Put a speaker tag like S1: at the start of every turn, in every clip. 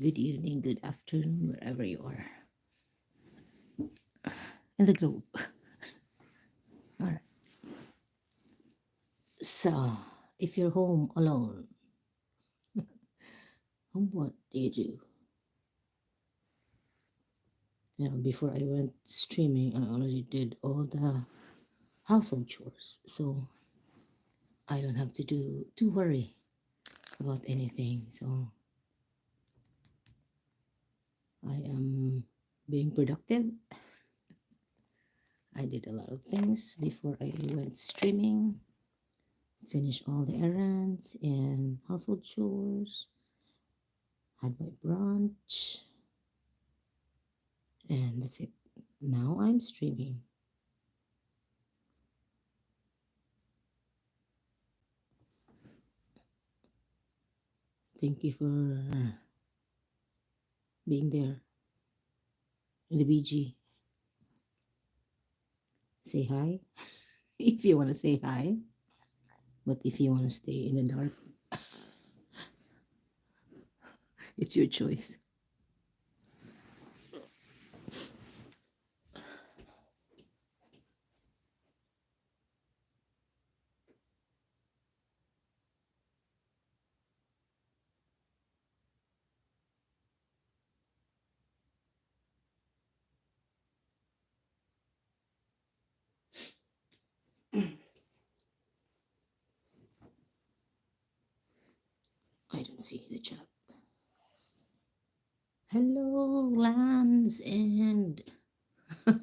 S1: good evening, good afternoon, wherever you are in the globe. All right. So, if you're home alone, what do you do? Well, before I went streaming, I already did all the household chores, so I don't have to worry about anything. So I am being productive. I did a lot of things before I went streaming. Finished all the errands and household chores. Had my brunch, and that's it. Now I'm streaming. Thank you for being there in the BG. Say hi if you want to say hi, but if you want to stay in the dark, it's your choice. I don't see the chat. Hello, Lance, and I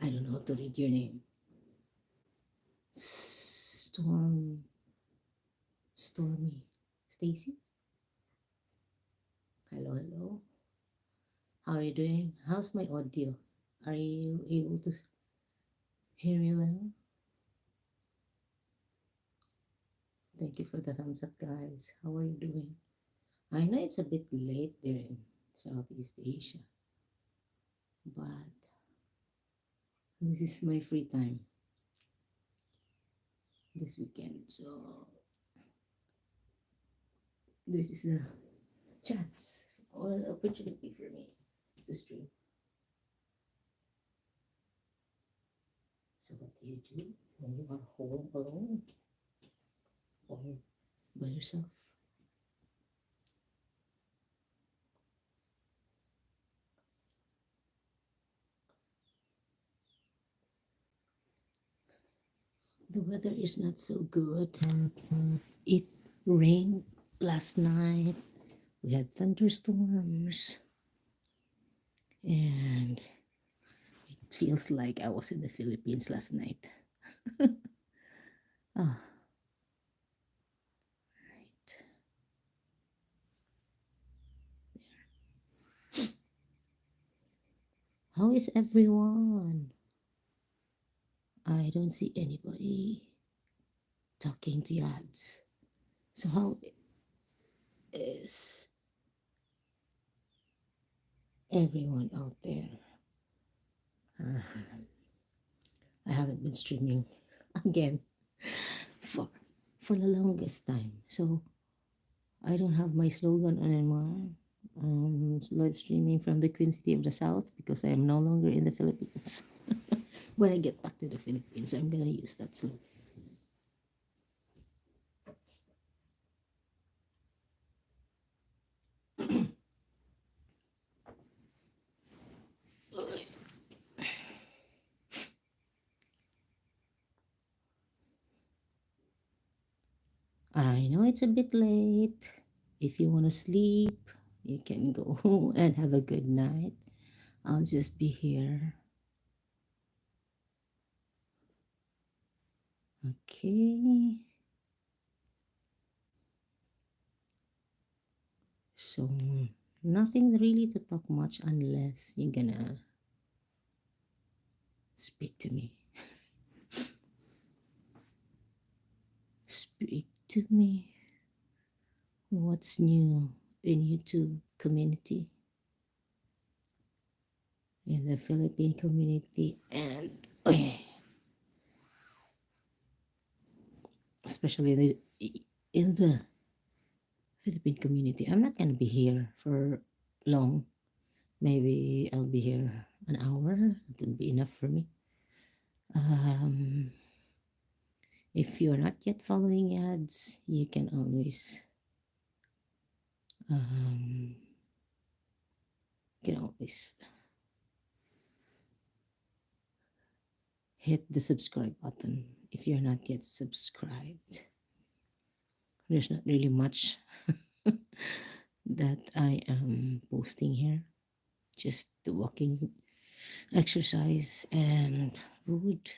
S1: don't know how to read your name. Stormy, Stacy. Hello, hello. How are you doing? How's my audio? Are you able to hear me well? Thank you for the thumbs up, guys. How are you doing? I know it's a bit late there in Southeast Asia, but this is my free time this weekend. So this is the chance or the opportunity for me to stream. So what do you do when you are home alone or by yourself? The weather is not so good. It rained last night. We had thunderstorms, and it feels like I was in the Philippines last night. Ah, right. How is everyone? I don't see anybody talking to YADZ. So how is everyone out there? I haven't been streaming again for for the longest time. So I don't have my slogan anymore. Live streaming from the Queen City of the South because I am no longer in the Philippines. When I get back to the Philippines, I'm gonna use that slogan. I know it's a bit late. If you want to sleep, you can go and have a good night. I'll just be here. Okay. So, nothing really to talk much unless you're gonna speak to me. Speak to me. What's new in YouTube community, in the Philippine community, and especially in the Philippine community. I'm not gonna be here for long. Maybe I'll be here an hour. It'll be enough for me. Um, if you're not yet following ads, um, you can always hit the subscribe button if you're not yet subscribed. There's not really much that I am posting here. Just the walking exercise and food.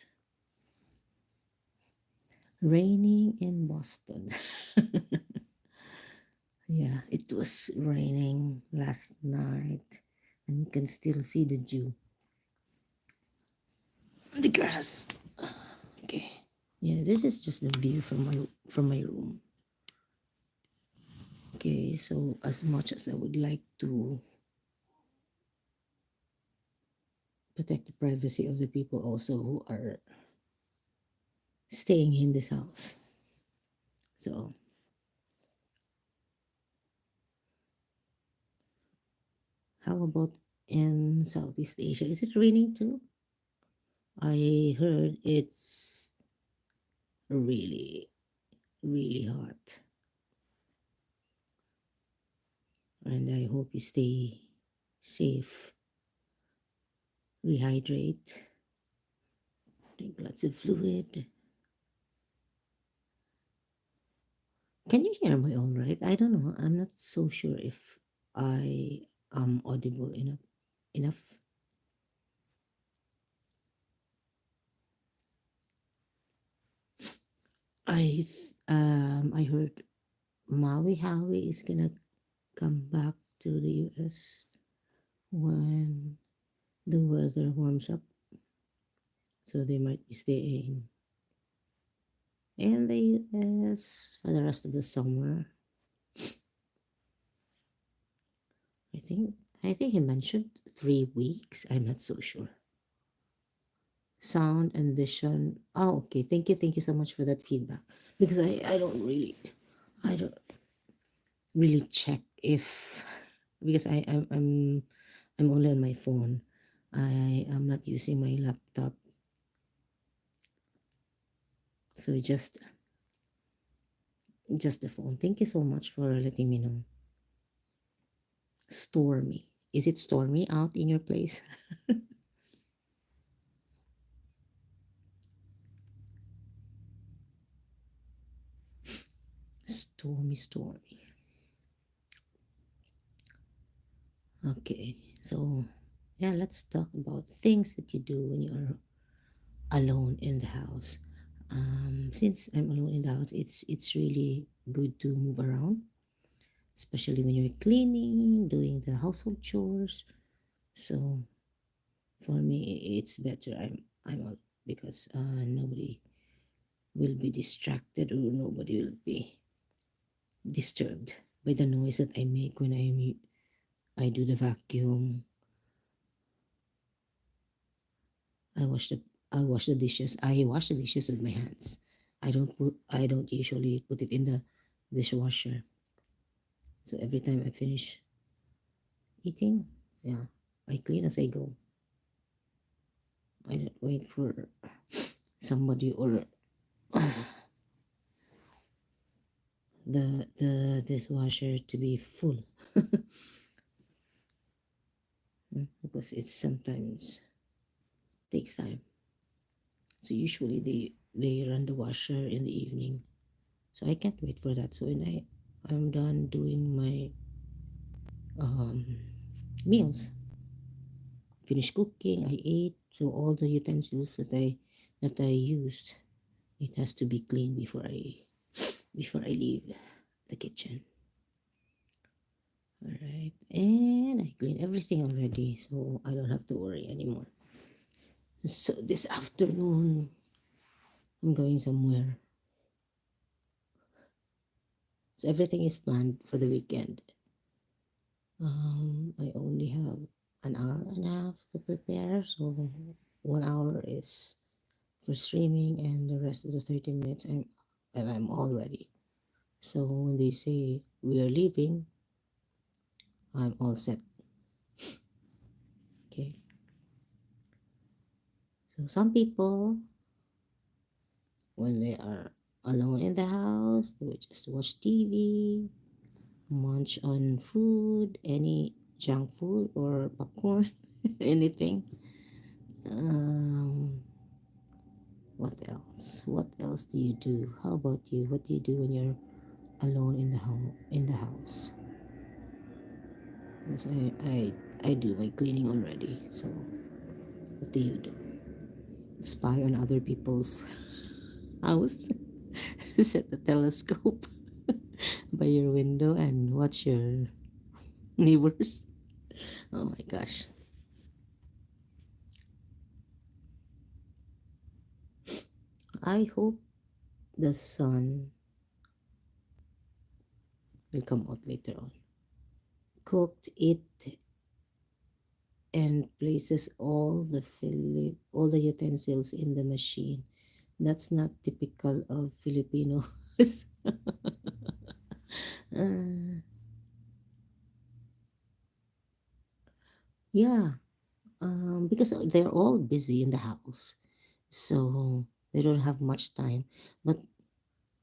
S1: Raining in Boston. Yeah, it was raining last night, and you can still see the dew on the grass. Okay. Yeah, this is just the view from my room. Okay, so as much as I would like to protect the privacy of the people also who are staying in this house. So how about in Southeast Asia? Is it raining too? I heard it's really, really hot. And I hope you stay safe, rehydrate, drink lots of fluid. Can you hear me all right? I don't know. I'm not so sure if I am audible enough. I heard Maui Howie is gonna come back to the US when the weather warms up. So they might be staying in the US for the rest of the summer. I think I think he mentioned 3 weeks. I'm not so sure. Sound and vision. Oh, okay. Thank you so much for that feedback. Because I don't really check if because I'm only on my phone. I am not using my laptop. So just the phone. Thank you so much for letting me know. Stormy. Is it stormy out in your place? Stormy. Okay, so yeah, let's talk about things that you do when you are alone in the house. Since I'm alone in the house, it's really good to move around, especially when you're cleaning, doing the household chores. So for me, it's better I'm out because nobody will be distracted or nobody will be disturbed by the noise that I make when I do the vacuum. I wash the I wash the dishes. I wash the dishes with my hands. I don't usually put it in the dishwasher. So every time I finish eating, yeah, I clean as I go. I don't wait for somebody or the dishwasher to be full. Because it sometimes takes time. So usually they run the washer in the evening. So I can't wait for that. So when I'm done doing my um meals, finish cooking, I ate. So all the utensils that I used, it has to be clean before I leave the kitchen. All right, and I clean everything already, so I don't have to worry anymore. So this afternoon, I'm going somewhere. So everything is planned for the weekend. I only have an hour and a half to prepare, so 1 hour is for streaming, and the rest of the 30 minutes I'm all ready. So when they say we are leaving, I'm all set. Okay. So some people, when they are alone in the house, they would just watch TV, munch on food, any junk food or popcorn, anything. Um, what else? What else do you do? How about you? What do you do when you're alone in the home in the house? Because I do my cleaning already. So what do you do? Spy on other people's house? Set the telescope by your window and watch your neighbors? Oh my gosh. I hope the sun will come out later on. Cooked it and places all the utensils in the machine. That's not typical of Filipinos. uh, yeah, because they're all busy in the house, so they don't have much time. But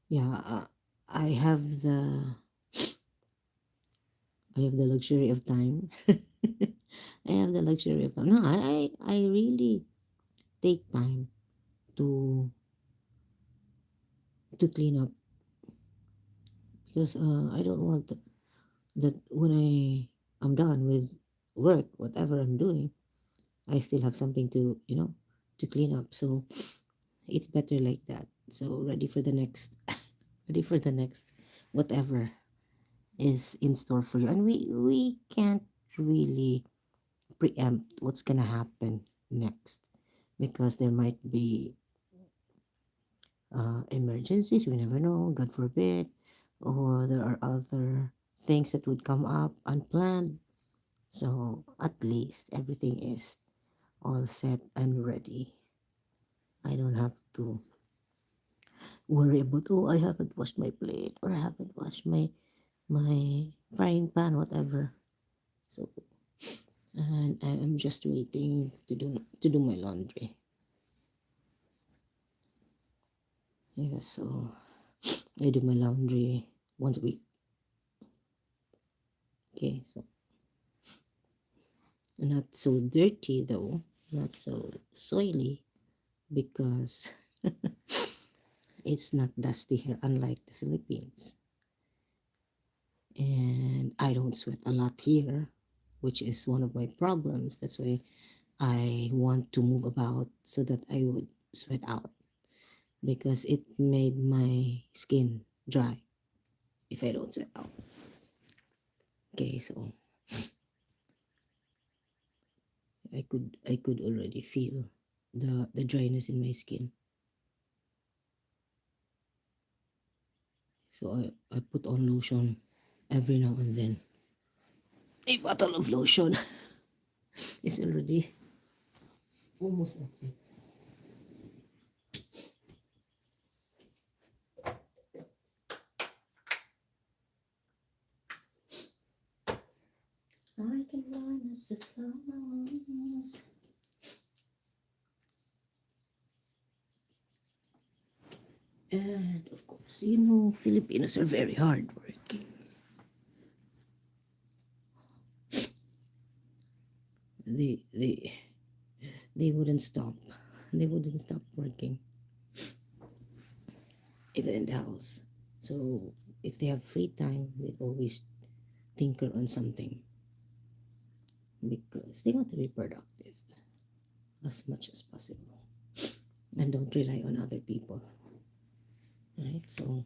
S1: yeah, I have the I have the luxury of time. I have the luxury of time. No, I really take time to clean up because I don't want that when I'm done with work, whatever I'm doing, I still have something to to clean up. So it's better like that. So ready for the next, ready for the next, whatever is in store for you, and we can't really preempt what's gonna happen next because there might be emergencies. We never know. God forbid, or there are other things that would come up unplanned. So at least everything is all set and ready. I don't have to worry about, oh, I haven't washed my plate or I haven't washed my frying pan, whatever. So and I'm just waiting to do my laundry. Yeah, so I do my laundry once a week. Okay, so not so dirty though, not so soily because it's not dusty here, unlike the Philippines. And I don't sweat a lot here, which is one of my problems. That's why I want to move about so that I would sweat out because it made my skin dry if I don't sweat out. Okay, so I could already feel the dryness in my skin. So I put on lotion every now and then. A bottle of lotion is already almost empty. I can run as the flowers. And of course, Filipinos are very hardworking. They they they wouldn't stop. They wouldn't stop working even in the house. So if they have free time, they always tinker on something because they want to be productive as much as possible and don't rely on other people. Right? So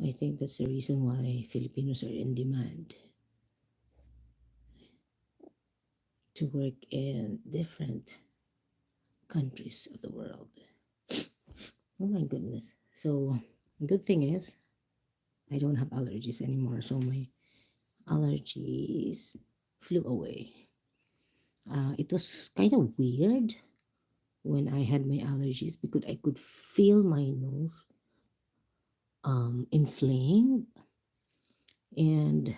S1: I think that's the reason why Filipinos are in demand to work in different countries of the world. Oh my goodness. So good thing is I don't have allergies anymore. So my allergies flew away. It was kind of weird when I had my allergies because I could feel my nose inflamed, and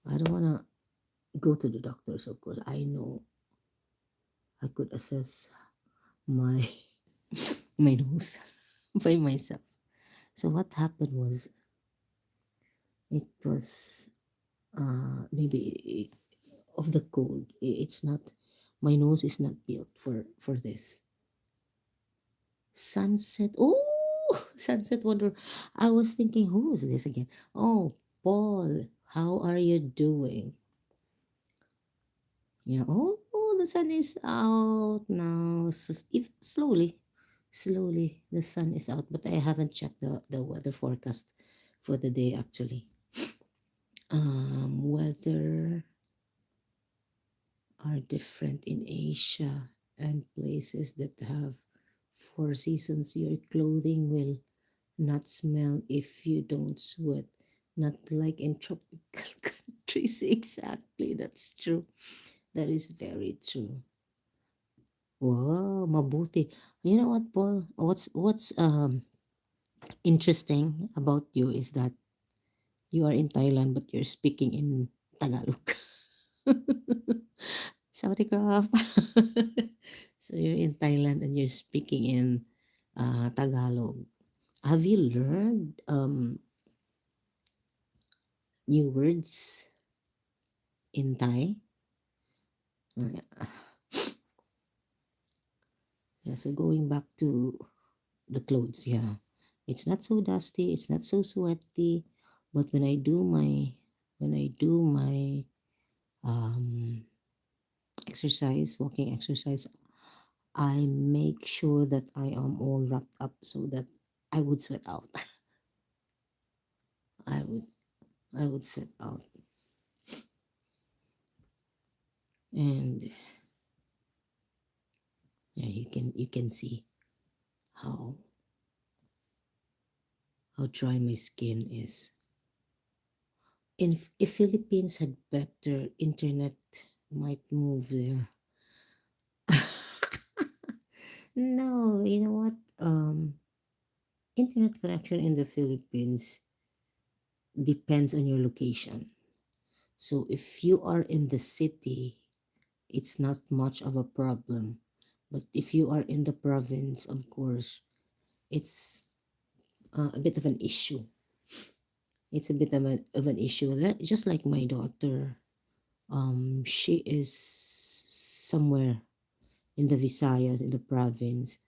S1: I don't want to go to the doctors. Of course, I know I could assess my my nose by myself. So what happened was, it was maybe of the cold. It's not, my nose is not built for this. Sunset. Oh, Sunset Wonder. I was thinking, who is this again? Oh, Paul. How are you doing? Yeah. Oh, the sun is out now. If slowly, the sun is out. But I haven't checked the weather forecast for the day actually. Weather are different in Asia and places that have four seasons. Your clothing will not smell if you don't sweat. Not like in tropical countries. Exactly, that's true. That is very true. Wow, mabuti. You know what, Paul? What's interesting about you is that you are in Thailand but you're speaking in Tagalog. Sawadee krap. So you're in Thailand and you're speaking in Tagalog. Have you learned new words in Thai? Yeah. Yeah, so going back to the clothes, yeah. It's not so dusty, it's not so sweaty, but when I do my um exercise, walking exercise, I make sure that I am all wrapped up so that I would sweat out. I would I would sweat out. And yeah, you can see how how dry my skin is. If Philippines had better internet, might move there. No, you know what? Internet connection in the Philippines depends on your location. So if you are in the city, it's not much of a problem. But if you are in the province, of course, it's a bit of an issue. It's a bit of an issue. Just like my daughter, she is somewhere in the Visayas, in the province,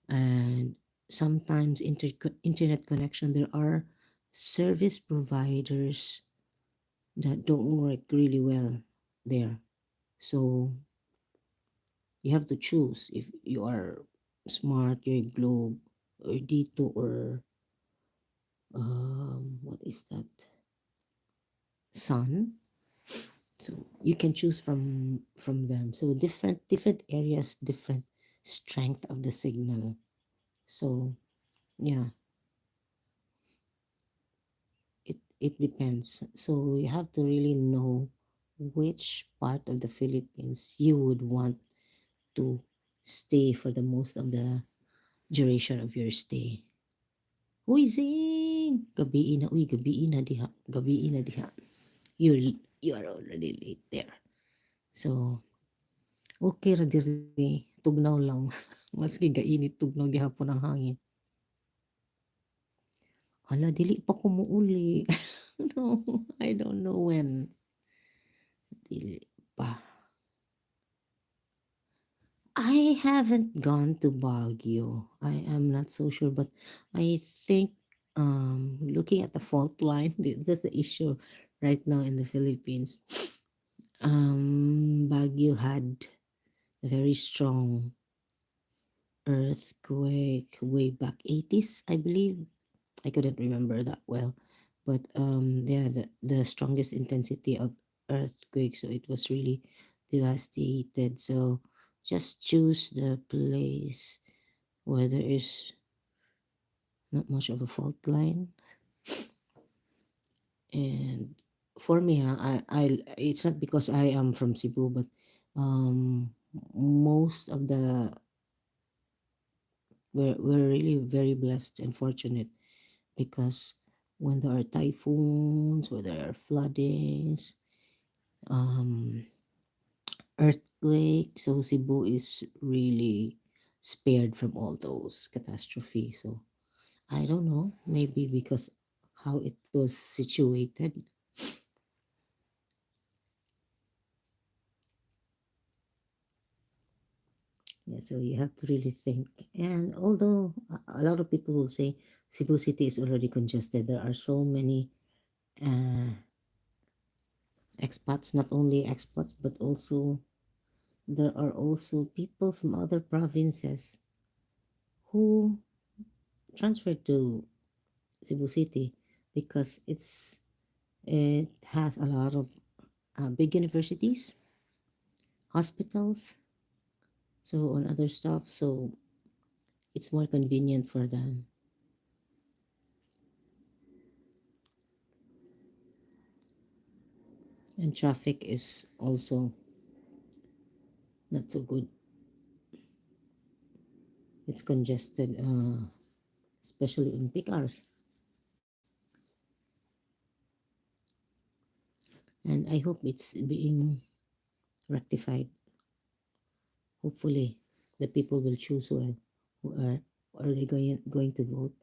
S1: and sometimes internet connection, there are service providers that don't work really well there. So you have to choose if you are smart, your Globe or Dito or what is that? Sun. So you can choose from them. So different areas, different strength of the signal. So yeah, it depends. So you have to really know which part of the Philippines you would want to stay for the most of the duration of your stay. Uy, Zing! Gabi na, uy, gabi na diha. Gabi na diha. You are already late there. So, okay ra diri. Tugnaw lang. Maski gainit tugnaw gihapon ang hangin. Hala, dili pa ko muuli. No, I don't know when. Dili pa. I haven't gone to Baguio. I am not so sure, but I think looking at the fault line, that's the issue right now in the Philippines. Baguio had a very strong earthquake way back 80s, I believe. I couldn't remember that well, but yeah, the strongest intensity of earthquake, so it was really devastated. So just choose the place where there is not much of a fault line. And for me, it's not because I am from Cebu, but most of the we're really very blessed and fortunate because when there are typhoons or there are floodings, um, earthquakes, so Cebu is really spared from all those catastrophes. So I don't know, maybe because how it was situated. Yeah, so you have to really think. And although a lot of people will say Cebu City is already congested, there are so many uh, expats, not only expats, but also there are also people from other provinces who transferred to Cebu City because it has a lot of big universities, hospitals, so on other stuff. So it's more convenient for them. And traffic is also not so good. It's congested, especially in peak hours. And I hope it's being rectified. Hopefully, the people will choose well who are they going to vote.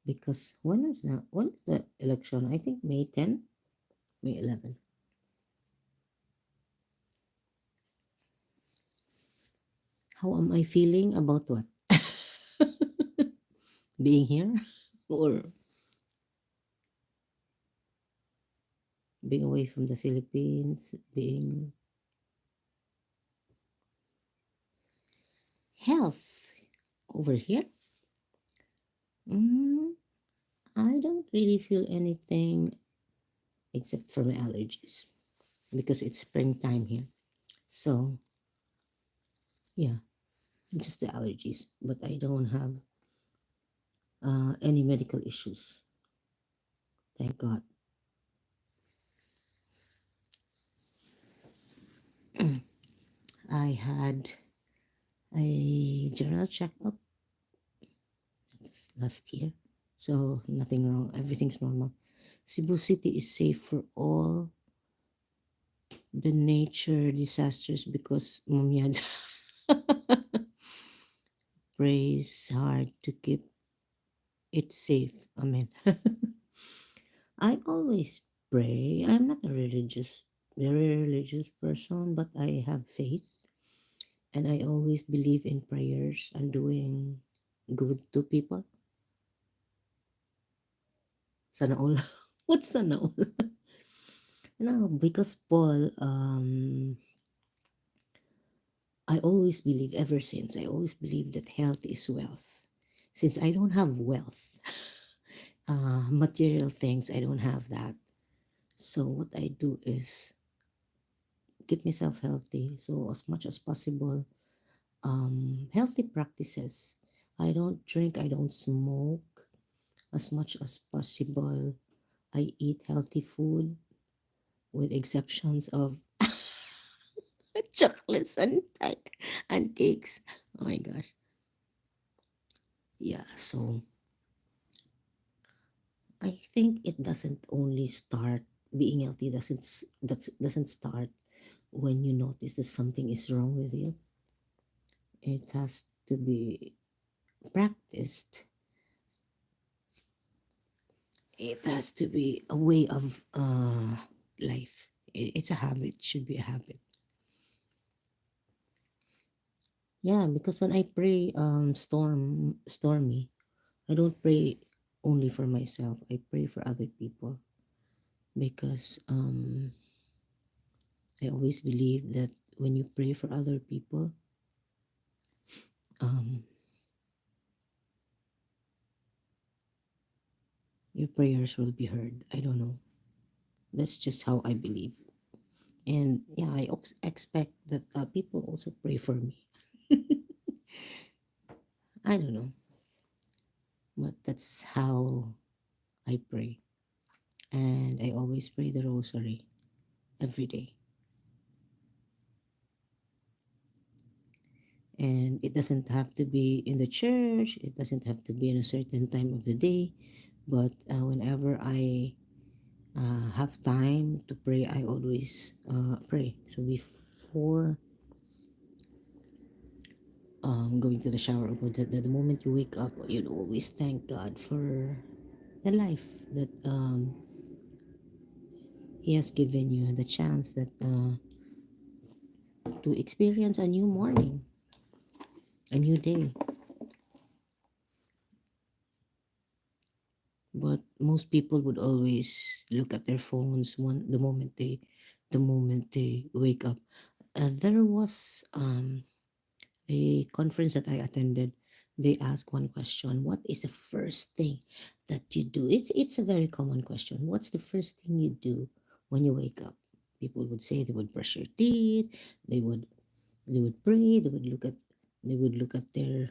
S1: Because when is the election? I think May 10, May 11. How am I feeling about what? Being here or being away from the Philippines, being health over here? Mm, I don't really feel anything except for my allergies because it's springtime here. So, yeah, just the allergies, but I don't have any medical issues. Thank God. I had a general checkup last year, so nothing wrong. Everything's normal. Cebu City is safe for all the nature disasters because Mom Yad prays hard to keep it safe. Amen. I always pray. I'm not a very religious person, but I have faith and I always believe in prayers and doing good to people. Sana all. What's sana all? No, because Paul, I always believe ever since, I always believe that health is wealth. Since I don't have wealth, material things, I don't have that. So what I do is keep myself healthy. So as much as possible, healthy practices. I don't drink, I don't smoke. As much as possible, I eat healthy food with exceptions of chocolates and cakes. Oh my gosh. Yeah, so I think it doesn't only start being healthy doesn't start when you notice that something is wrong with you. It has to be practiced. It has to be a way of life. It's a habit, should be a habit. Yeah, because when I pray stormy, I don't pray only for myself. I pray for other people because I always believe that when you pray for other people, um your prayers will be heard. I don't know. That's just how I believe. And yeah, I expect that people also pray for me. I don't know, but that's how I pray. And I always pray the rosary every day. And it doesn't have to be in the church, it doesn't have to be in a certain time of the day. But whenever I have time to pray, I always pray. So before going to the shower, or the moment you wake up, you'd always thank God for the life that He has given you, the chance that to experience a new morning, a new day. But most people would always look at their phones the moment they wake up. There was a conference that I attended. They asked one question: what is the first thing that you do? It's a very common question. What's the first thing you do when you wake up? People would say they would brush their teeth, they would pray, they would look at their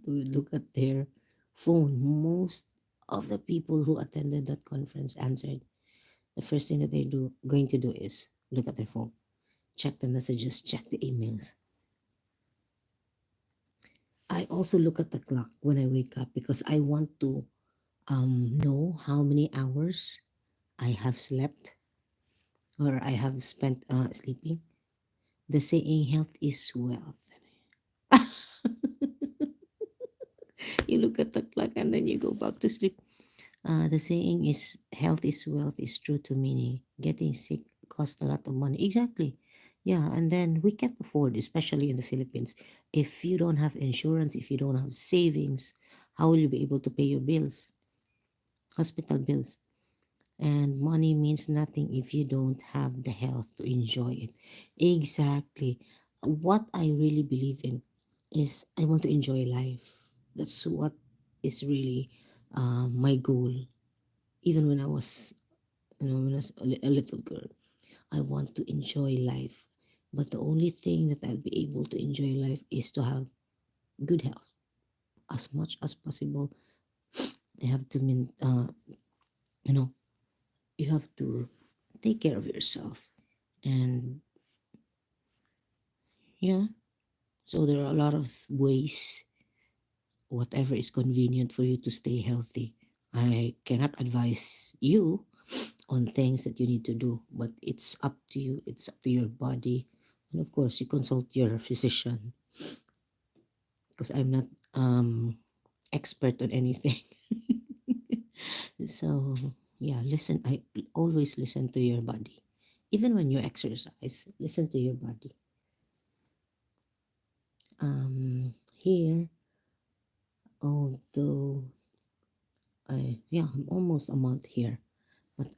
S1: they would look at their phone. Most of the people who attended that conference answered the first thing that they're going to do is look at their phone, check the messages, check the emails. I also look at the clock when I wake up because I want to know how many hours I have slept or I have spent sleeping. The saying health is wealth. You look at the clock and then you go back to sleep. The saying is health is wealth is true to many. Getting sick costs a lot of money. Exactly. Yeah, and then we can't afford, especially in the Philippines. If you don't have insurance, if you don't have savings, how will you be able to pay your bills, hospital bills? And money means nothing if you don't have the health to enjoy it. Exactly. What I really believe in is I want to enjoy life. That's what is really my goal. Even when I was, when I was a little girl, I want to enjoy life. But the only thing that I'll be able to enjoy life is to have good health as much as possible. You have to, you know, you have to take care of yourself. And yeah, so there are a lot of ways, whatever is convenient for you to stay healthy. I cannot advise you on things that you need to do, but it's up to you, it's up to your body. And of course, you consult your physician because I'm not expert on anything. So, yeah, listen. I always listen to your body. Even when you exercise, listen to your body. Here, although I'm almost a month here, but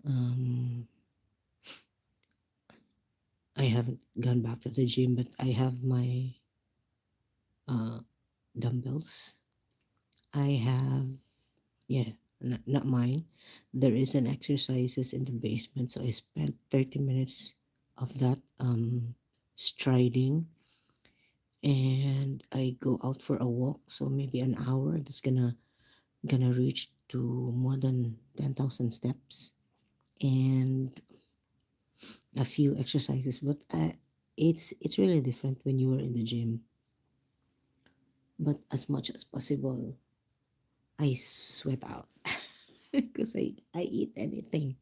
S1: um I haven't gone back to the gym, but I have my uh dumbbells. I have, yeah, not mine. There is an exercises in the basement, so I spent 30 minutes of that striding, and I go out for a walk, so maybe an hour. That's gonna reach to more than 10,000 steps, and a few exercises. But it's really different when you are in the gym. But as much as possible, I sweat out because I eat anything.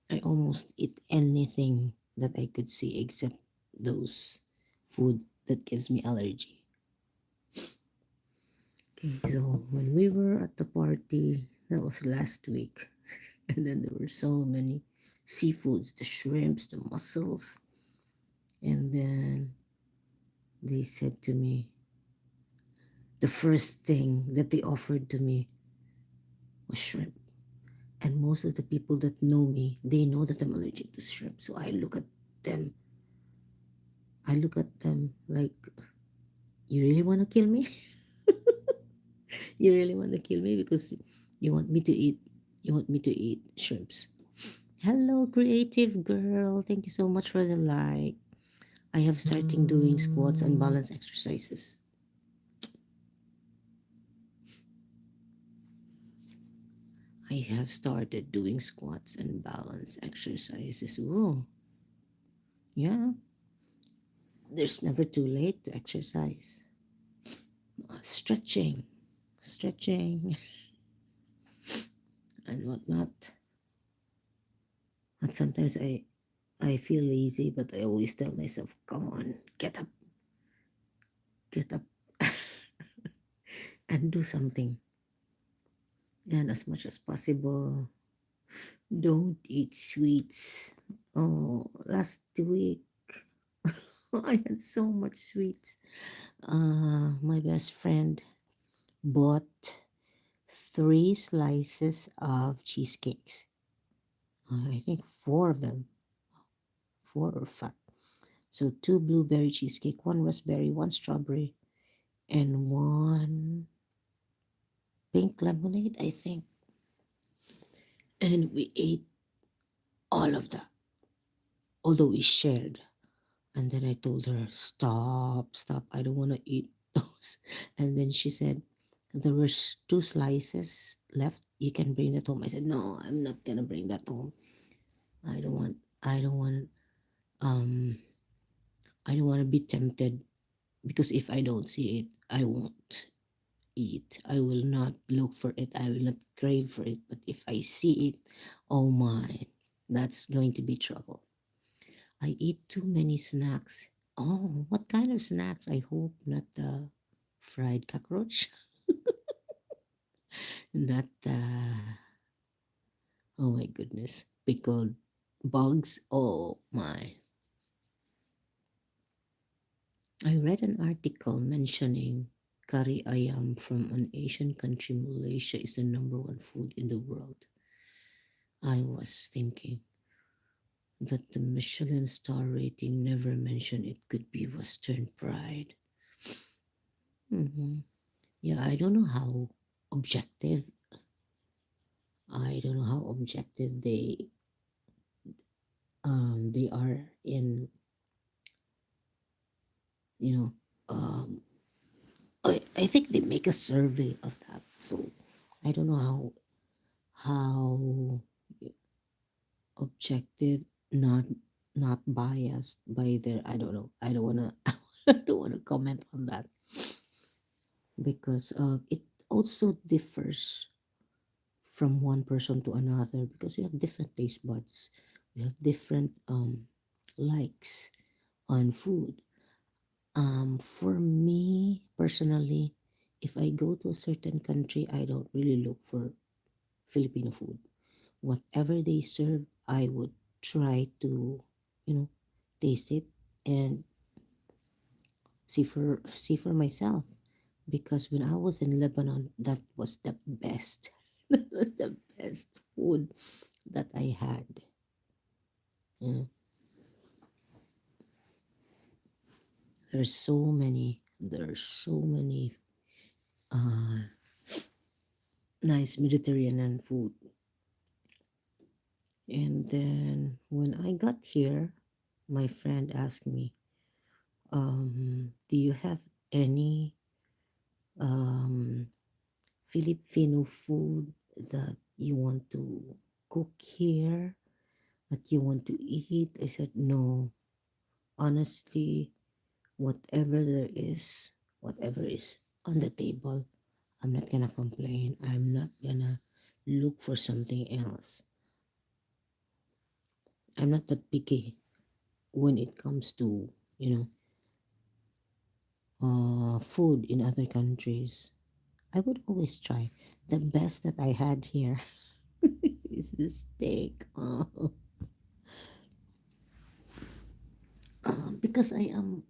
S1: I almost eat anything that I could see except those food that gives me allergy. Okay, so when we were at the party, that was last week, and then there were so many seafoods, the shrimps, the mussels, and then they said to me, the first thing that they offered to me was shrimp. And most of the people that know me, they know that I'm allergic to shrimp. So them, I look at them like, you really want to kill me? You really want to kill me because you want me to eat, shrimps. Hello, creative girl. Thank you so much for the like. I have starting doing squats and balance exercises. I have started doing squats and balance exercises. Oh, yeah. There's never too late to exercise. stretching and whatnot. And sometimes I feel lazy, but I always tell myself, come on, get up and do something. And as much as possible, don't eat sweets. Oh, last week I had so much sweets. My best friend bought 3 slices of cheesecakes. I think 4 of them, 4 or 5. So 2 blueberry cheesecake, 1 raspberry, 1 strawberry, and 1 pink lemonade, I think. And we ate all of that, although we shared. And then I told her, stop, I don't want to eat those. And then she said, there were 2 slices left. You can bring that home. I said, no, I'm not gonna bring that home. I don't want, I don't want, um, I don't want to be tempted, because if I don't see it, I won't eat. I will not look for it. I will not crave for it. But if I see it, oh my, that's going to be trouble. I eat too many snacks. Oh, what kind of snacks? I hope not the fried cockroach. Not the, oh my goodness, pickled bugs. Oh my. I read an article mentioning kari ayam from an Asian country. Malaysia is the #1 food in the world. I was thinking that the Michelin star rating never mentioned it could be Western pride. Yeah, I don't know how objective. I don't know how objective they are in, you know um I think they make a survey of that. So I don't know how objective, not biased by their, I don't know. I don't wanna I don't wanna comment on that, because it also differs from one person to another, because we have different taste buds. We have different likes on food. For me personally, if I go to a certain country, I don't really look for Filipino food. Whatever they serve, I would try to, you know, taste it and see for myself. Because when I was in Lebanon, that was the best. That was the best food that I had. You know, there's so many uh nice Mediterranean food. And then when I got here, my friend asked me, do you have any um, Filipino food that you want to cook here, that you want to eat? I said, no. Honestly, whatever there is, whatever is on the table, I'm not gonna complain. I'm not gonna look for something else. I'm not that picky when it comes to, food in other countries. I would always try. The best that I had here is the steak. Because I am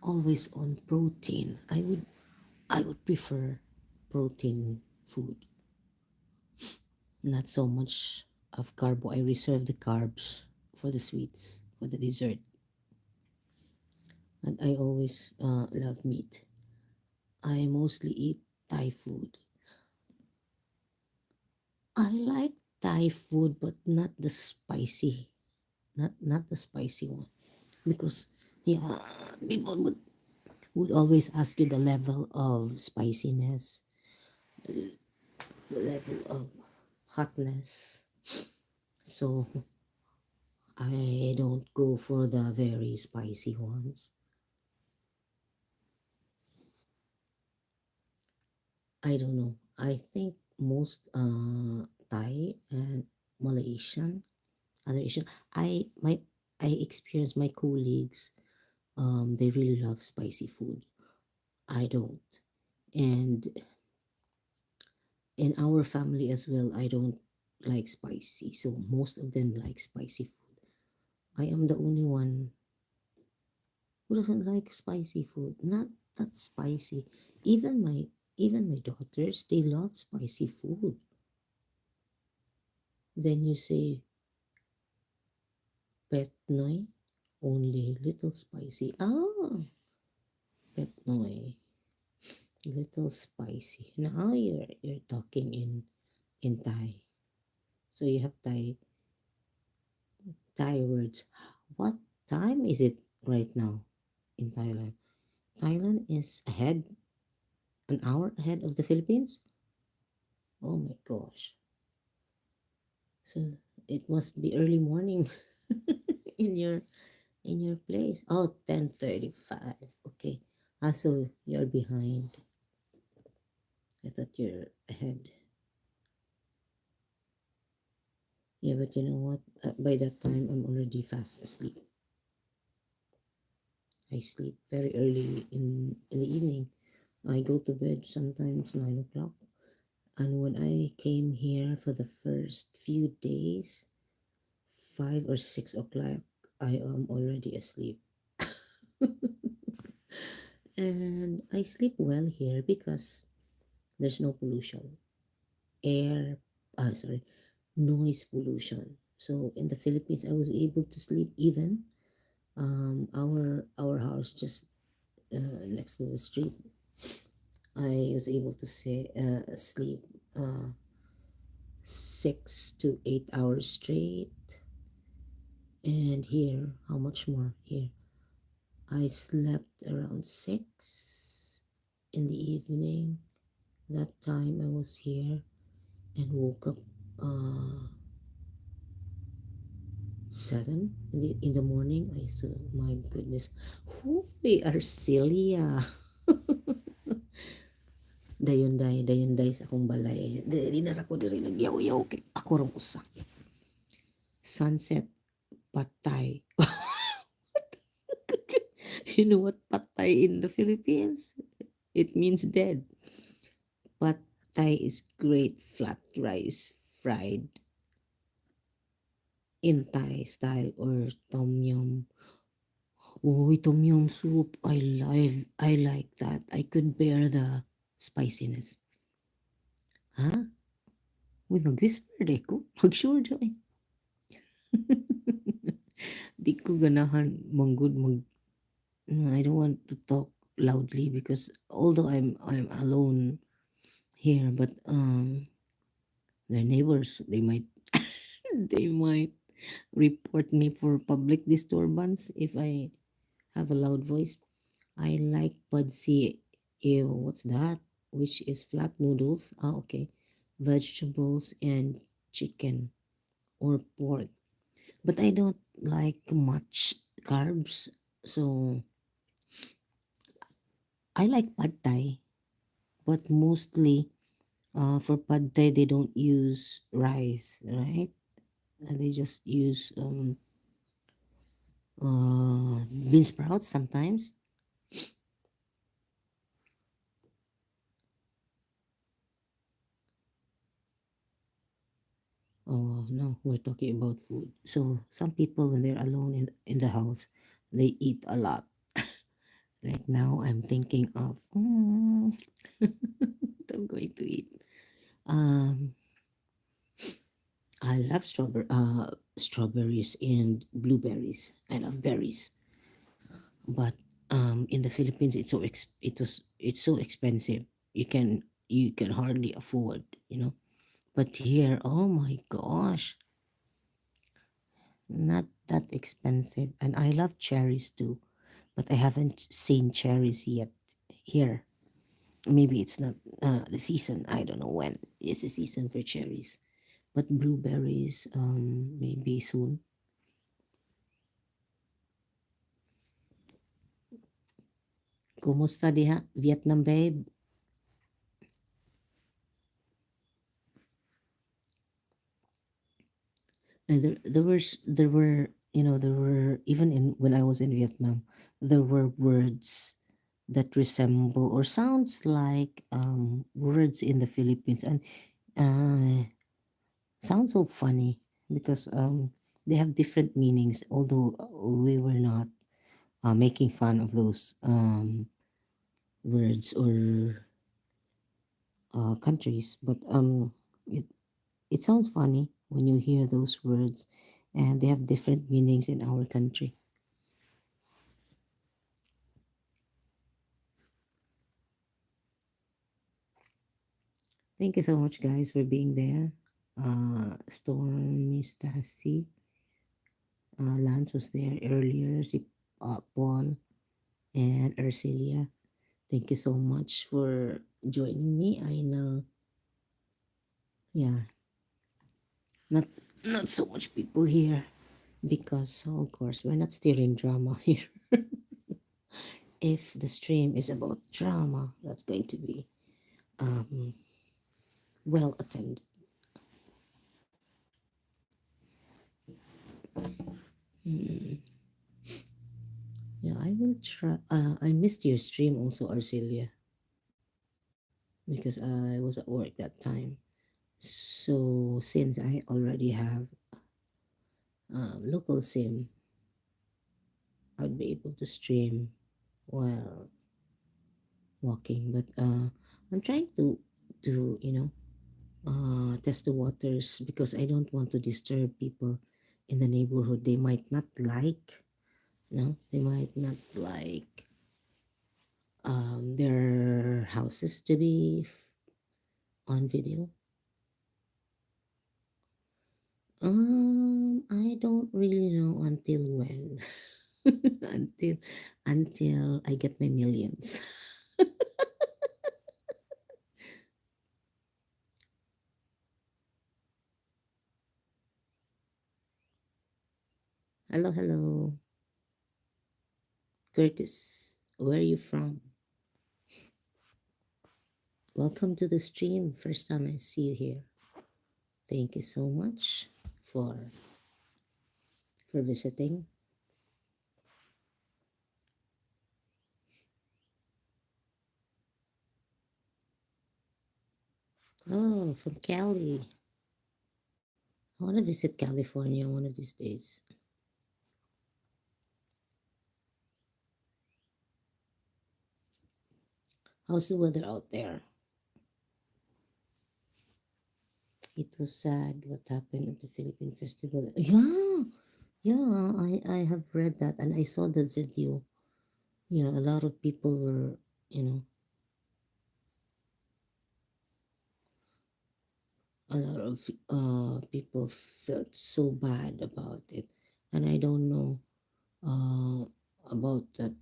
S1: always on protein. I would prefer protein food, not so much of carbo. I reserve the carbs for the sweets, for the dessert. And I always love meat. I mostly eat Thai food. I like Thai food, but not the spicy, not the spicy one, because yeah, people would always ask you the level of spiciness, the level of hotness. So I don't go for the very spicy ones. I don't know. I think most Thai and Malaysian, other Asian, I experienced my colleagues, they really love spicy food. I don't. And in our family as well, I don't like spicy. So most of them like spicy food. I am the only one who doesn't like spicy food. Not that spicy. Even my even my daughters, they love spicy food. Then you say pet noi, only little spicy. Ah, pet noi, little spicy. Now you're talking in Thai. So you have Thai words. What time is it right now in Thailand? Thailand is ahead, an hour ahead of the Philippines. Oh my gosh. So it must be early morning in your place. Oh, 10:35. Okay. Ah, so you're behind. I thought you're ahead. Yeah, but you know what? By that time, I'm already fast asleep. I sleep very early in the evening. I go to bed sometimes 9 o'clock. And when I came here for the first few days, 5 or 6 o'clock, I am already asleep. And I sleep well here because there's no pollution. Air, sorry, noise pollution. So in the Philippines, I was able to sleep even. Our house just next to the street. I was able to say sleep 6 to 8 hours straight. And here, how much more here? I slept around 6 in the evening. That time I was here and woke up 7 in the morning. I saw, my goodness, huy, Arcelia. Dayon day sa akong balay. Di na ra ko diri nagyaw-yaw kay ako rong usa. Sunset patay. You know what patay in the Philippines? It means dead. Pad Thai is great flat rice fried in Thai style or tom yum. Oh, tom yum soup. I like that. I could bear the spiciness. Ha? Uy, mag-whisper de ko. Mag-sure jo eh. Di ko ganahan manggod mag I don't want to talk loudly because although I'm alone here, but the neighbors, they might they might report me for public disturbance if I have a loud voice. I like padsi. Ew, what's that? Which is flat noodles. Ah, okay. Vegetables and chicken or pork. But I don't like much carbs. So I like pad thai. But mostly for pad thai, they don't use rice, right? They just use bean sprouts sometimes. Oh no, we're talking about food. So some people when they're alone in the house, they eat a lot. Like now I'm thinking of what I'm going to eat. Um I love strawberries and blueberries. I love berries. But in the Philippines it's so expensive. You can hardly afford, But here, oh my gosh, not that expensive. And I love cherries too, but I haven't seen cherries yet here. Maybe it's not the season. I don't know when it's the season for cherries. But blueberries, maybe soon. Kumusta diha? Vietnam babe? And there were, there were, even in when I was in Vietnam, there were words that resemble or sounds like words in the Philippines, and uh, sounds so funny because they have different meanings. Although we were not making fun of those words or countries, but it it sounds funny when you hear those words, and they have different meanings in our country. Thank you so much, guys, for being there. Stormy, Stacy, Lance was there earlier. Si Paul and Arcelia. Thank you so much for joining me. I know, yeah, not not so much people here because, of course, we're not steering drama here. If the stream is about drama, that's going to be um, well attended. Mm, yeah, I will try. I missed your stream also, Arcelia, because I was at work that time. So since I already have local SIM, I'd be able to stream while walking. But I'm trying to test the waters because I don't want to disturb people in the neighborhood. They might not like, they might not like their houses to be on video. I don't really know until when. until until I get my millions. Hello, hello, Curtis. Where are you from? Welcome to the stream. First time I see you here. Thank you so much for for visiting. Oh, from Cali. I want to visit California one of these days. How's the weather out there? It was sad what happened at the Philippine Festival. Yeah, yeah, I have read that and I saw the video. Yeah, a lot of people were, you know, a lot of people felt so bad about it, and I don't know about that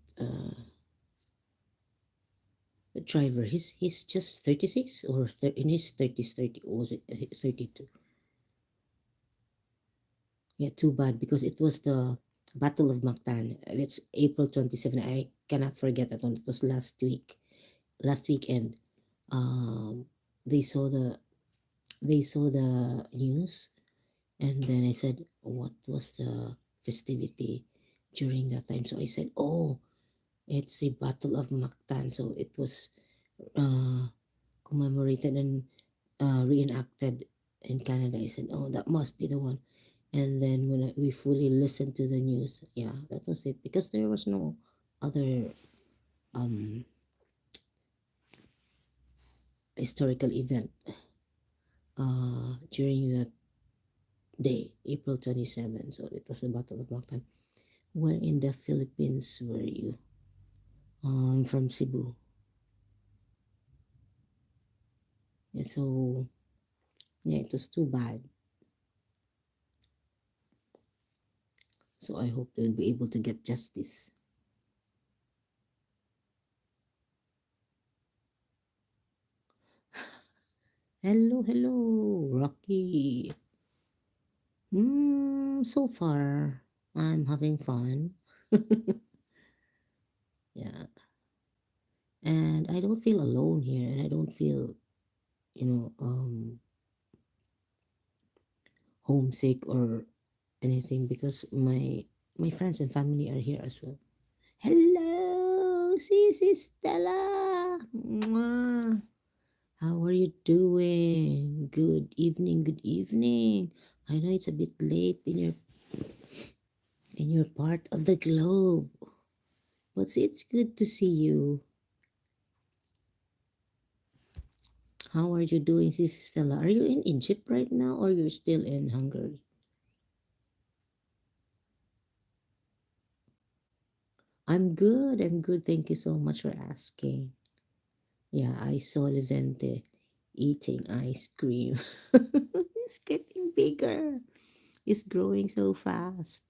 S1: the driver. He's just 36 or in his 30s, 30, or was it 32? Yeah, too bad because it was the Battle of Mactan. It's April 27. I cannot forget that one. It was last weekend. Um, they saw the news, and then I said, "What was the festivity during that time?" So I said, "Oh, it's the Battle of Mactan." So it was uh, commemorated and reenacted in Canada. I said, "Oh, that must be the one." And then when we fully listened to the news, yeah, that was it because there was no other um, historical event during that day, April 27. So it was the Battle of Mactan. Where in the Philippines were you? From Cebu. And so, yeah, it was too bad. So I hope they'll be able to get justice. Hello, hello, Rocky. So far, I'm having fun. Yeah, and I don't feel alone here, and I don't feel, you know, homesick or anything because my friends and family are here as well. Hello, Sisi Stella. Mwah. How are you doing? Good evening, good evening. I know it's a bit late in your part of the globe, but it's good to see you. How are you doing, Sisi Stella? Are you in Egypt right now or you're still in Hungary? I'm good. I'm good. Thank you so much for asking. Yeah, I saw Levente eating ice cream. It's getting bigger. It's growing so fast.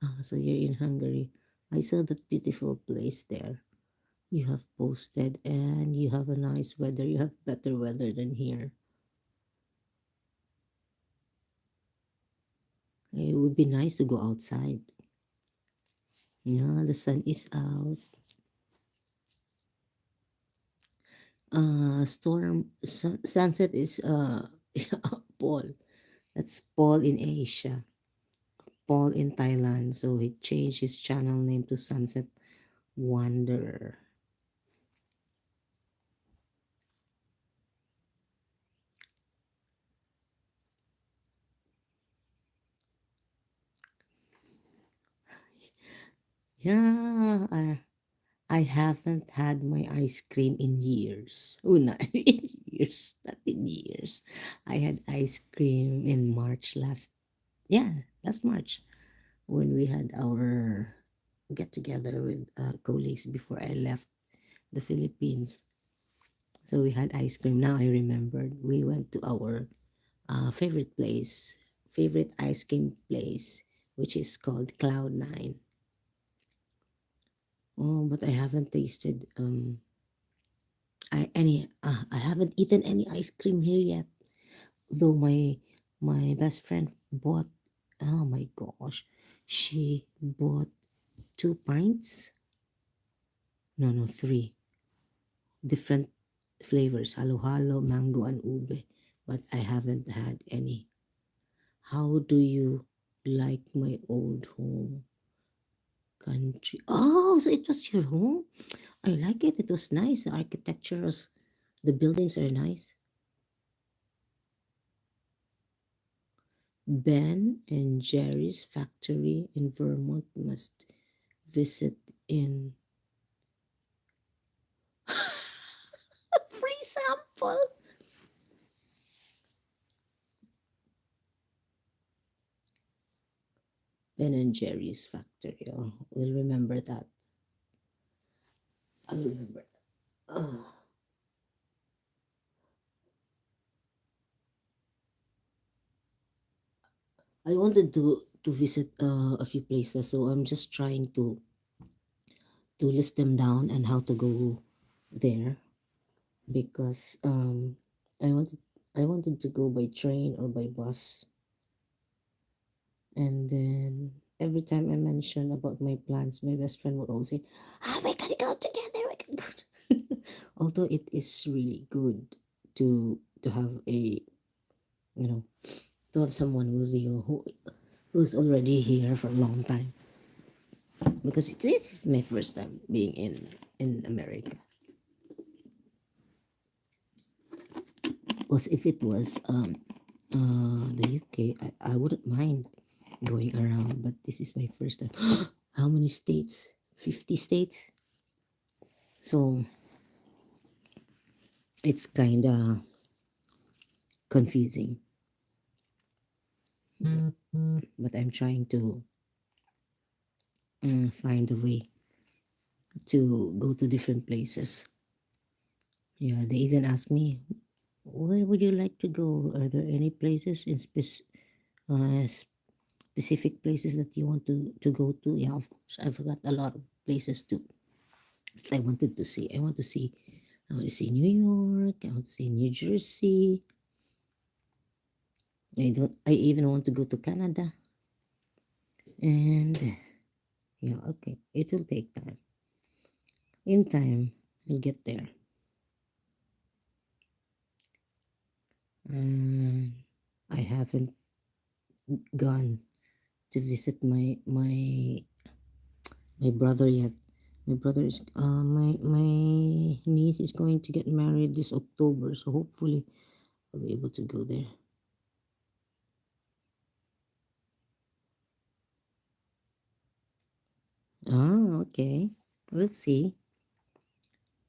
S1: Ah, so you're in Hungary. I saw that beautiful place there. You have posted and you have a nice weather. You have better weather than here. It would be nice to go outside. Yeah, the sun is out. Sunset is Paul. That's Paul in Asia. Paul in Thailand. So he changed his channel name to Sunset Wanderer. Yeah, I haven't had my ice cream in years. Oh, not in years. Not in years. I had ice cream in March last March when we had our get together with colleagues before I left the Philippines. So we had ice cream. Now I remembered. We went to our favorite ice cream place, which is called Cloud9. Oh, but I haven't tasted I haven't eaten any ice cream here yet. Though my best friend bought, oh my gosh, she bought 2 pints. No, three different flavors: halo halo, mango, and ube. But I haven't had any. How do you like my old home? Country. Oh, so it was your home? I like it. It was nice. The architecture was, the buildings are nice. Ben and Jerry's factory in Vermont must visit in free sample. Ben and Jerry's factory. Oh, we'll remember that. I'll remember. Oh, I wanted to visit a few places, so I'm just trying to list them down and how to go there because I wanted to go by train or by bus, and then every time I mention about my plans, my best friend would always say, "Ah, we can go together. We can go." Although it is really good to have a you know to have someone with you who's already here for a long time, because this is my first time being in America. Because if it was the UK, I wouldn't mind going around, but this is my first time. How many states? 50 states. So it's kind of confusing, but I'm trying to find a way to go to different places. Yeah, they even ask me, where would you like to go? Are there any places in uh, specific places that you want to go to? Yeah, of course. I've got a lot of places to I wanted to see. I want to see New York. I want to see New Jersey. I even want to go to Canada. And yeah, okay. It will take time. In time, I'll get there. Um, I haven't gone to visit my brother yet. My niece is going to get married this October, so hopefully I'll be able to go there. Ah, okay. We'll see.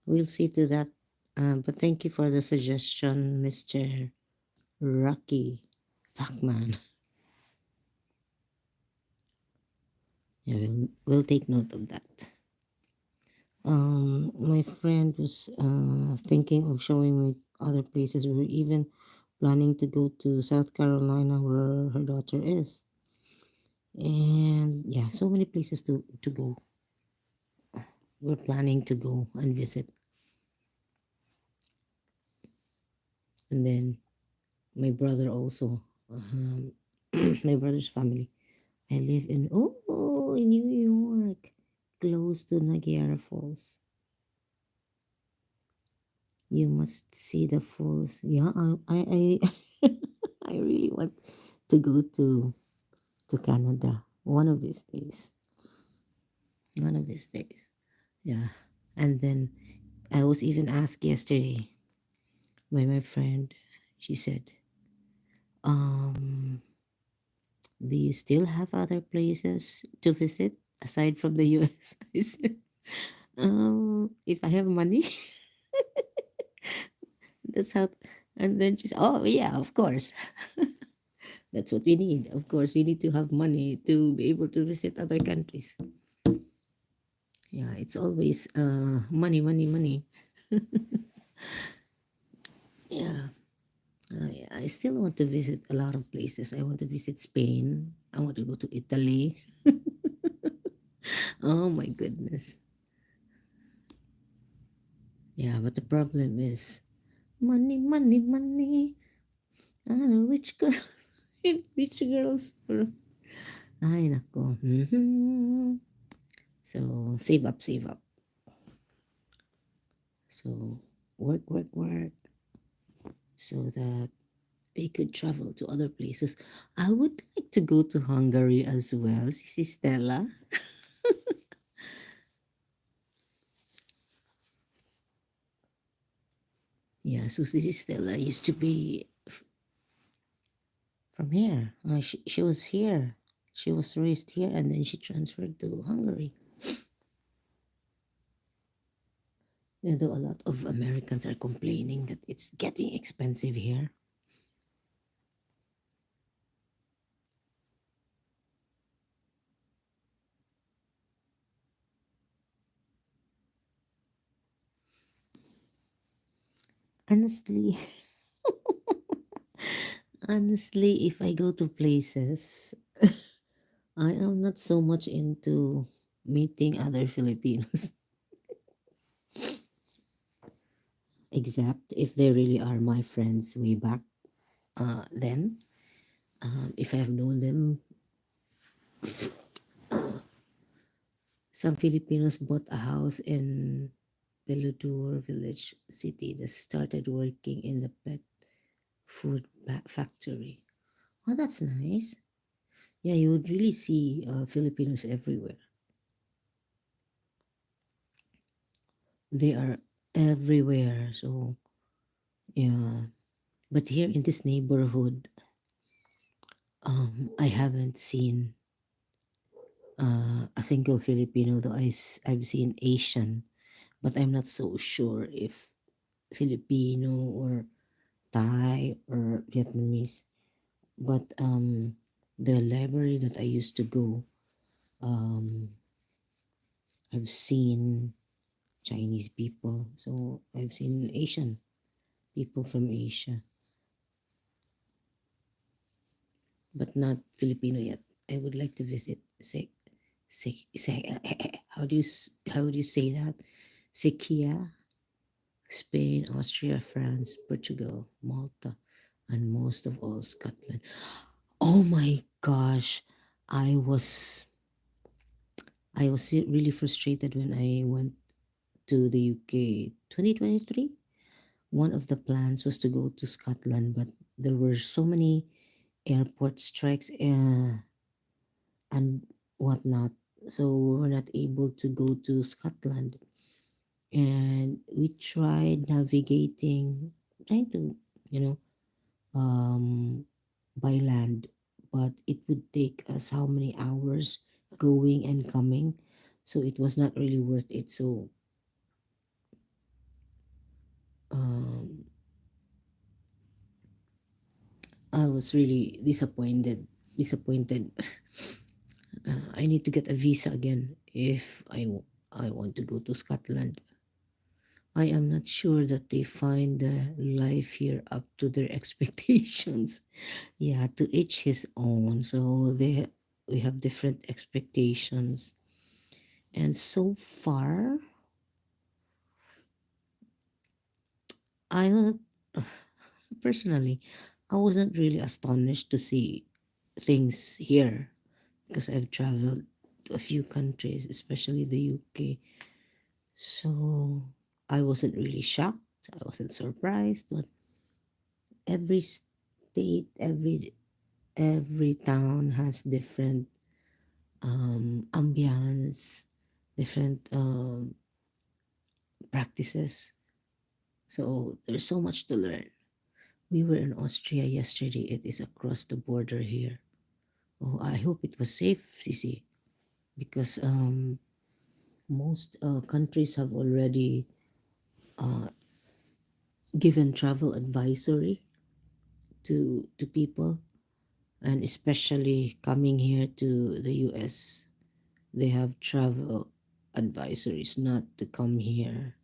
S1: We'll see to that. But thank you for the suggestion, Mr. Rocky Pacman. Yeah, we'll take note of that. My friend was thinking of showing me other places. We were even planning to go to South Carolina where her daughter is. And yeah, so many places to go. We're planning to go and visit. And then my brother also, my brother's family. I live in, oh, in New York, close to Niagara Falls. You must see the falls. Yeah, I I really want to go to Canada one of these days. One of these days. Yeah. And then I was even asked yesterday by my friend. She said, do you still have other places to visit aside from the US? I said, if I have money, that's how. And then she said, oh, yeah, of course. That's what we need. Of course, we need to have money to be able to visit other countries. Yeah, it's always money, money, money. Yeah. I still want to visit a lot of places. I want to visit Spain. I want to go to Italy. Oh my goodness. Yeah, but the problem is money, money, money. A rich girl. Rich girls. Ay, nako. So, save up, save up. So, work, work, work. So that we could travel to other places. I would like to go to Hungary as well, Sisi Stella. Yeah, so Sisi Stella used to be from here. She was here. She was raised here and then she transferred to Hungary. Though a lot of Americans are complaining that it's getting expensive here. Honestly, honestly, if I go to places, I am not so much into meeting other Filipinos, except if they really are my friends way back then. If I have known them, some Filipinos bought a house in Velodur Village City that started working in the pet food factory. Oh, that's nice. Yeah, you would really see Filipinos everywhere. They are everywhere. So, yeah. But here in this neighborhood, I haven't seen a single Filipino, though I've seen Asian, but I'm not so sure if Filipino or Thai or Vietnamese. But the library that I used to go, um, I've seen Chinese people. So I've seen Asian people from Asia, but not Filipino yet. I would like to visit. Say how do you say that? Sekia, Spain, Austria, France, Portugal, Malta, and most of all Scotland. Oh my gosh, I was really frustrated when I went to the UK 2023. One of the plans was to go to Scotland, but there were so many airport strikes and whatnot. So we were not able to go to Scotland. And we tried navigating, trying to, you know, by land, but it would take us how many hours going and coming. So it was not really worth it. So um, I was really disappointed. I need to get a visa again if I want to go to Scotland. I am not sure that they find the life here up to their expectations. Yeah, to each his own. So we have different expectations. And so far, I personally, I wasn't really astonished to see things here because I've traveled to a few countries, especially the UK. So I wasn't really shocked. I wasn't surprised, but every state, every town has different ambience, different practices. So there's so much to learn. We were in Austria yesterday. It is across the border here. Oh, I hope it was safe, Sisi, because most countries have already uh, given travel advisory to people, and especially coming here to the US, they have travel advisories not to come here,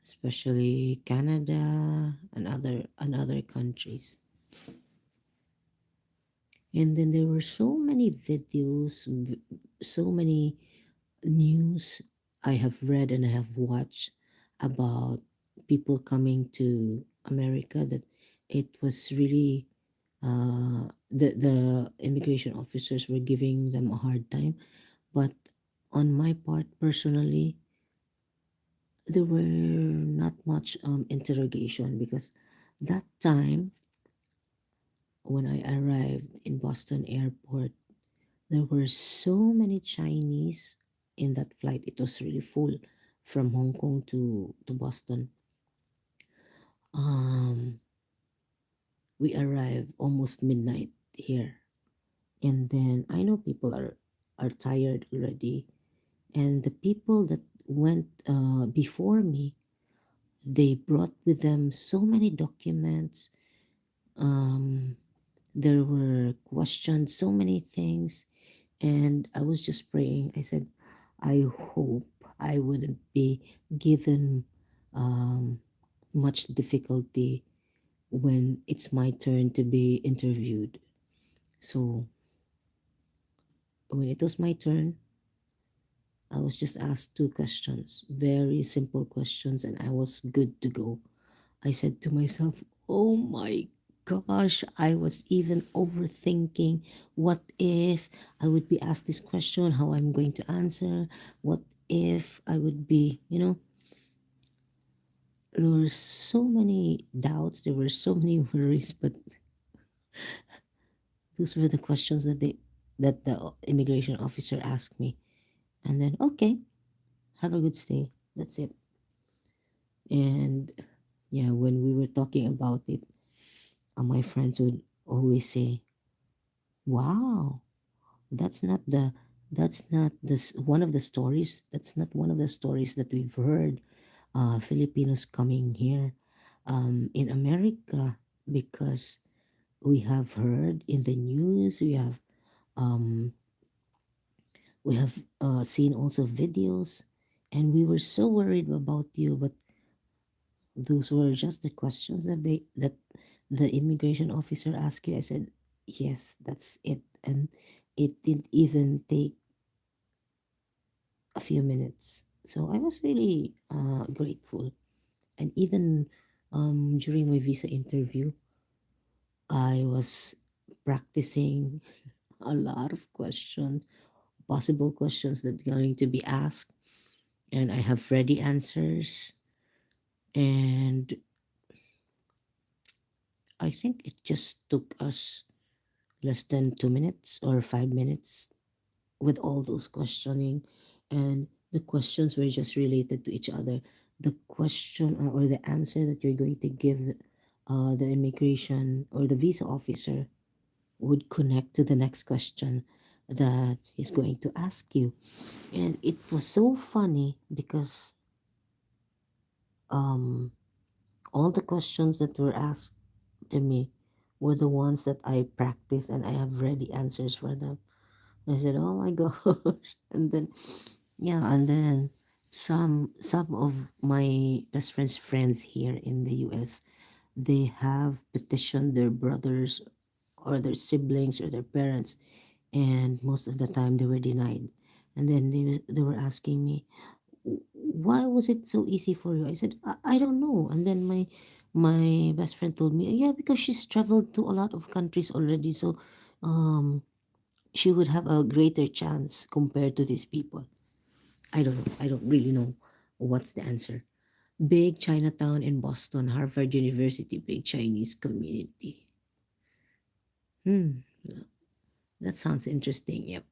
S1: especially Canada and other countries. And then there were so many videos, so many news I have read and I have watched about people coming to America, that it was really the immigration officers were giving them a hard time. But on my part personally, there were not much interrogation, because that time when I arrived in Boston airport, there were so many Chinese in that flight. It was really full from Hong Kong to Boston. Um, we arrived almost midnight here, and then I know people are tired already, and the people that went before me, they brought with them so many documents. Um, there were questions, so many things, and I was just praying. I said, I hope I wouldn't be given um, much difficulty when it's my turn to be interviewed. So when it was my turn, I was just asked two questions, very simple questions, and I was good to go. I said to myself, oh my gosh, I was even overthinking. What if I would be asked this question, how I'm going to answer? What if I would be, there were so many doubts, there were so many worries, but those were the questions that the immigration officer asked me. And then, okay, have a good stay. That's it. And yeah, when we were talking about it, my friends would always say, wow, that's not the one of the stories. That's not one of the stories that we've heard. Filipinos coming here, in America, because we have heard in the news. Um, we have seen also videos, and we were so worried about you. But those were just the questions that the immigration officer asked you. I said, yes, that's it, and it didn't even take a few minutes. So I was really grateful. And even during my visa interview, I was practicing a lot of questions, possible questions that are going to be asked, and I have ready answers. And I think it just took us less than 2 minutes or 5 minutes with all those questioning, and the questions were just related to each other. The question or the answer that you're going to give the immigration or the visa officer would connect to the next question that he's going to ask you. And it was so funny because um all the questions that were asked to me were the ones that I practice and I have ready answers for them. I said, "Oh my gosh!" And then, yeah, and then some of my best friends here in the U.S. they have petitioned their brothers or their siblings or their parents, and most of the time they were denied. And then they were asking me, why was it so easy for you? I said, I don't know. And then my best friend told me, yeah, because she's traveled to a lot of countries already, so um she would have a greater chance compared to these people. I don't know. I don't really know what's the answer. Big Chinatown in Boston, Harvard University, big Chinese community. Hmm, that sounds interesting. Yep.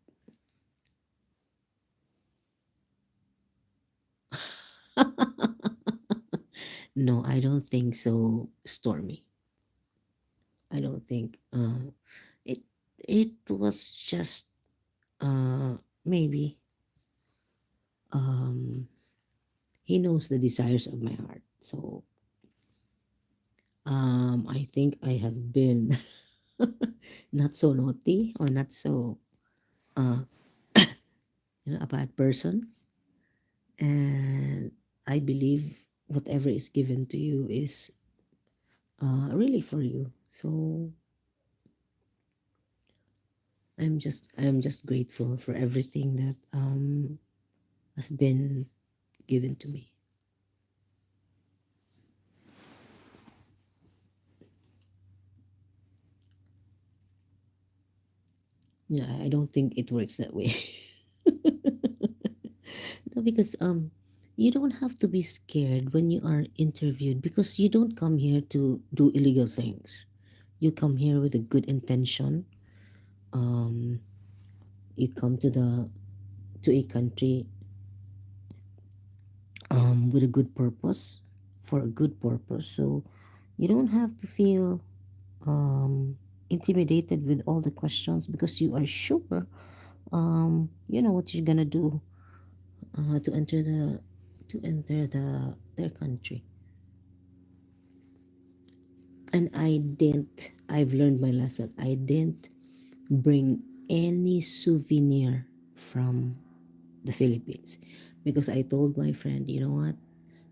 S1: No, I don't think so, Stormy. I don't think it it was just maybe um he knows the desires of my heart. So I think I have been not so naughty or not so uh a bad person, and I believe whatever is given to you is really for you. So I'm just grateful for everything that has been given to me. Yeah, I don't think it works that way. No, because you don't have to be scared when you are interviewed, because you don't come here to do illegal things. You come here with a good intention. Um you come to a country with a good purpose, for a good purpose. So you don't have to feel intimidated with all the questions, because you are sure you know what you're gonna do to enter their country. And I've learned my lesson. I didn't bring any souvenir from the Philippines, because I told my friend, you know what,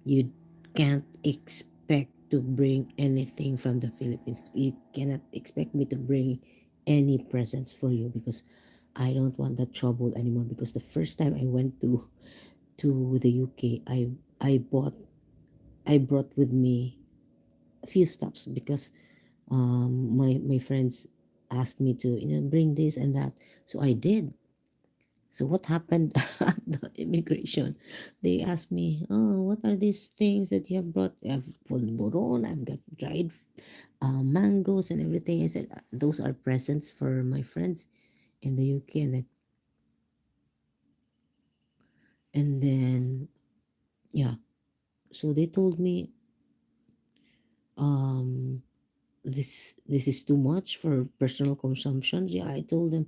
S1: you can't expect to bring anything from the Philippines. You cannot expect me to bring any presents for you, because I don't want that trouble anymore. Because the first time I went to the UK, I brought with me a few stops, because my friends asked me to bring this and that, so I did. So what happened at the immigration? They asked me, "Oh, what are these things that you have brought?" I've boron, I've got dried mangoes and everything. I said, "Those are presents for my friends in the UK." And then yeah, so they told me, um, this is too much for personal consumption. Yeah, I told them,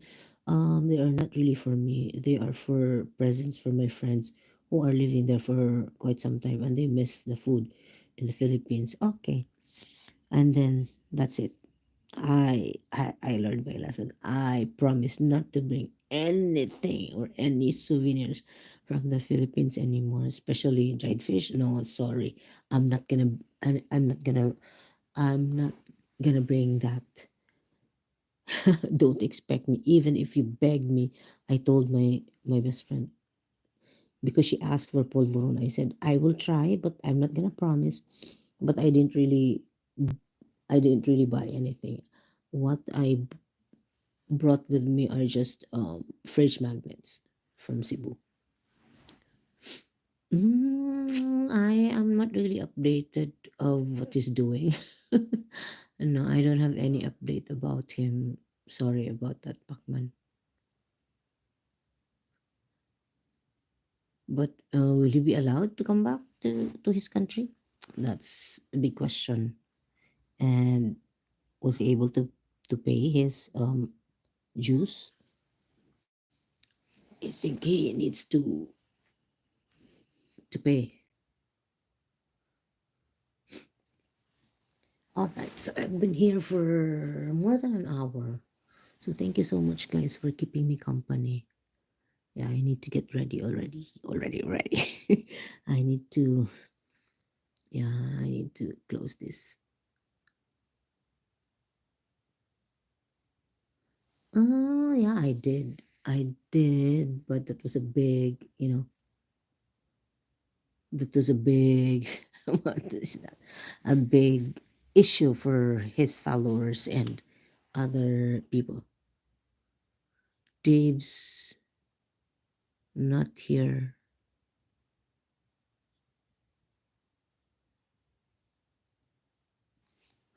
S1: they are not really for me. They are for presents for my friends who are living there for quite some time and they miss the food in the Philippines. Okay, and then that's it. I learned my lesson. I promise not to bring anything or any souvenirs from the Philippines anymore, especially dried fish. No, sorry, I'm not gonna. I'm not gonna. I'm not gonna bring that. Don't expect me. Even if you beg me, I told my best friend, because she asked for polvoron. I said I will try, but I'm not gonna promise. But I didn't really buy anything. What I brought with me are just fridge magnets from Cebu. I am not really updated of what he's doing. No, I don't have any update about him. Sorry about that, Pacman. But will he be allowed to come back to his country? That's a big question. And was he able to pay his dues? I think he needs to pay. All right, so I've been here for more than an hour. So thank you so much, guys, for keeping me company. Yeah, I need to get ready already. Already ready. I need to, yeah, I need to close this. Oh, yeah, I did. I did, but that was a big, that was a big, what is that? A big issue for his followers and other people. Dave's not here.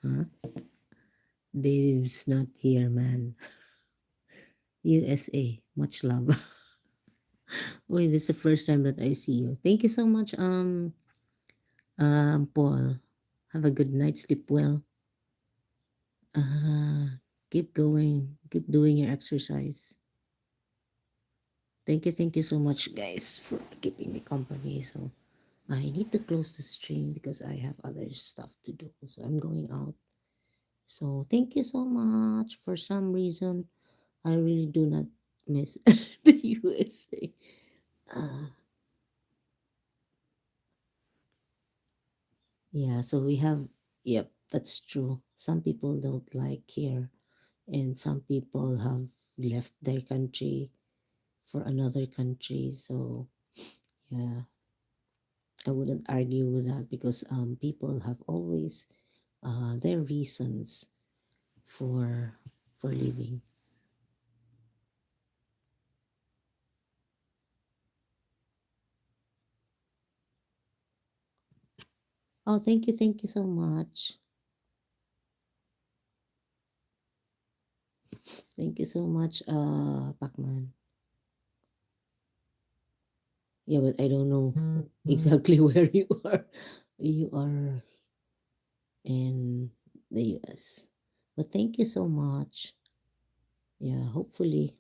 S1: Huh? Dave's not here, man. USA, much love. Wait, this is the first time that I see you. Thank you so much, Paul. Have a good night. Sleep well. Keep going. Keep doing your exercise. Thank you so much, guys, for keeping me company. So I need to close the stream because I have other stuff to do. So I'm going out. So thank you so much. For some reason, I really do not miss the USA. Uh, yeah, so we have, yep, that's true. Some people don't like here, and some people have left their country for another country. So, yeah, I wouldn't argue with that because people have always their reasons for leaving. Oh, thank you so much. Thank you so much, Pacman. Yeah, but I don't know exactly where you are. You are in the US. But thank you so much. Yeah, hopefully.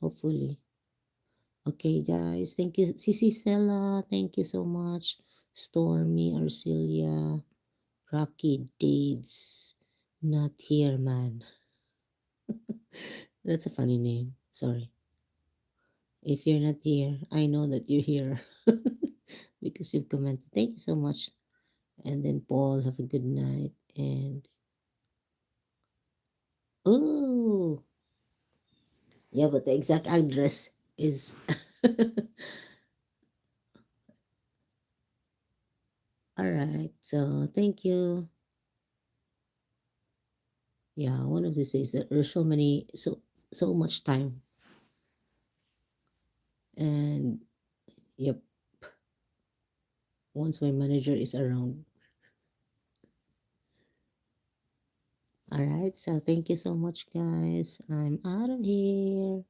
S1: Okay, guys. Thank you. Sisi Stella, thank you so much. Stormy, Arcelia, Rocky, Daves. Not here, man. That's a funny name. Sorry. If you're not here, I know that you're here because you've commented. Thank you so much. And then Paul, have a good night. And oh, yeah, but the exact address is all right. So thank you. Yeah, one of these days there are so much time. And yep, once my manager is around. All right. So thank you so much, guys. I'm out of here.